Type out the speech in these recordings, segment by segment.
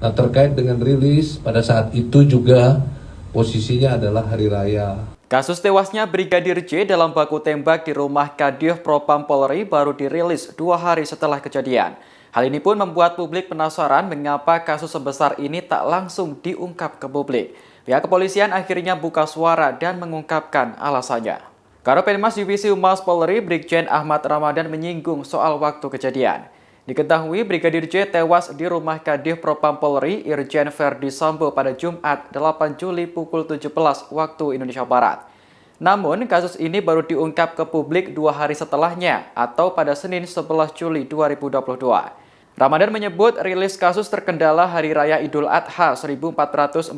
Nah, terkait dengan rilis, pada saat itu juga posisinya adalah hari raya. Kasus tewasnya Brigadir J dalam baku tembak di rumah Kadif Propam Polri baru dirilis 2 hari setelah kejadian. Hal ini pun membuat publik penasaran mengapa kasus sebesar ini tak langsung diungkap ke publik. Pihak kepolisian akhirnya buka suara dan mengungkapkan alasannya. Karopenmas Divisi Humas Polri Brigjen Ahmad Ramadan menyinggung soal waktu kejadian. Diketahui Brigadir J tewas di rumah Kadif Propam Polri Irjen Verdi Sambo pada Jumat 8 Juli pukul 17 waktu Indonesia Barat. Namun, kasus ini baru diungkap ke publik 2 hari setelahnya atau pada Senin 11 Juli 2022. Ramadan menyebut rilis kasus terkendala Hari Raya Idul Adha 1443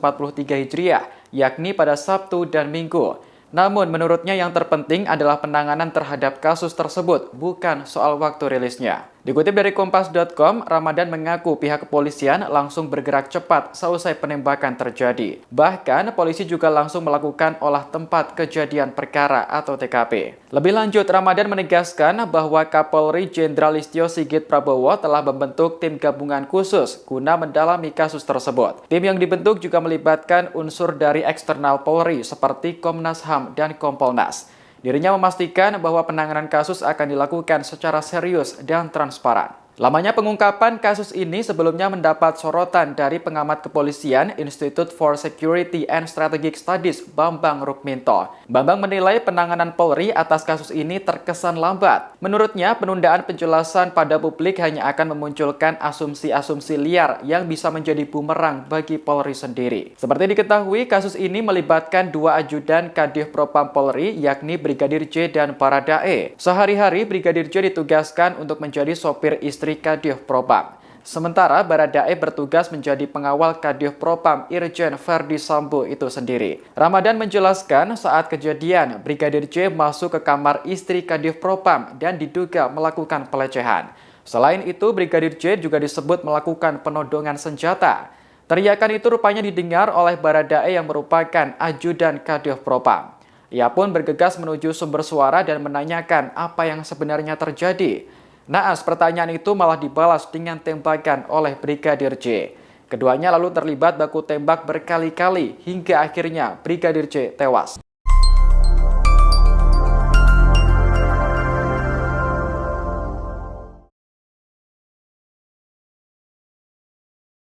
Hijriah, yakni pada Sabtu dan Minggu. Namun menurutnya yang terpenting adalah penanganan terhadap kasus tersebut, bukan soal waktu rilisnya. Dikutip dari Kompas.com, Ramadan mengaku pihak kepolisian langsung bergerak cepat seusai penembakan terjadi. Bahkan, polisi juga langsung melakukan olah tempat kejadian perkara atau TKP. Lebih lanjut, Ramadan menegaskan bahwa Kapolri Jenderal Listio Sigit Prabowo telah membentuk tim gabungan khusus guna mendalami kasus tersebut. Tim yang dibentuk juga melibatkan unsur dari eksternal Polri seperti Komnas HAM dan Kompolnas. Dirinya memastikan bahwa penanganan kasus akan dilakukan secara serius dan transparan. Lamanya pengungkapan kasus ini sebelumnya mendapat sorotan dari pengamat kepolisian Institute for Security and Strategic Studies Bambang Rukminto. Bambang menilai penanganan Polri atas kasus ini terkesan lambat. Menurutnya, penundaan penjelasan pada publik hanya akan memunculkan asumsi-asumsi liar yang bisa menjadi bumerang bagi Polri sendiri. Seperti diketahui, kasus ini melibatkan 2 ajudan Kadif Propam Polri, yakni Brigadir J dan Baradae. Sehari-hari, Brigadir J ditugaskan untuk menjadi sopir istri Kadif Propam. Sementara Baradae bertugas menjadi pengawal Kadif Propam Irjen Verdi Sambo itu sendiri. Ramadan menjelaskan saat kejadian, Brigadir J masuk ke kamar istri Kadif Propam dan diduga melakukan pelecehan. Selain itu, Brigadir J juga disebut melakukan penodongan senjata. Teriakan itu rupanya didengar oleh Baradae yang merupakan ajudan Kadif Propam. Ia pun bergegas menuju sumber suara dan menanyakan apa yang sebenarnya terjadi. Naas, pertanyaan itu malah dibalas dengan tembakan oleh Brigadir J. Keduanya lalu terlibat baku tembak berkali-kali hingga akhirnya Brigadir J tewas.